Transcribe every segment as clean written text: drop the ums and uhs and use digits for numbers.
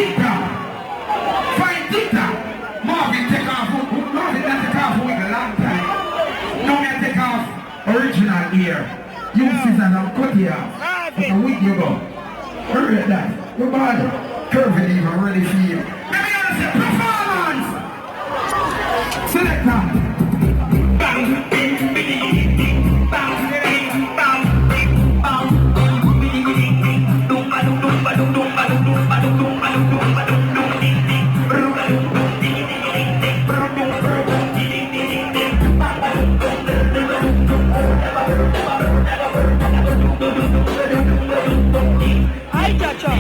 Tita. Find Tita. Marvin take off. Marvin not take off with a long time. No man take off original here. Use scissors and cut it off. That's a week you go. Hurry at that. Your body. Curvy Diva really feel. Let me understand. Performance. Select that. Bang. Bang. Bang. I got you.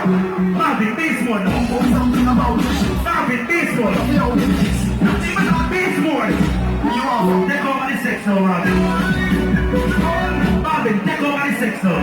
Marvin, this one. Marvin, this one. This one. Take over the sex now, Marvin. Marvin, take over the sex now.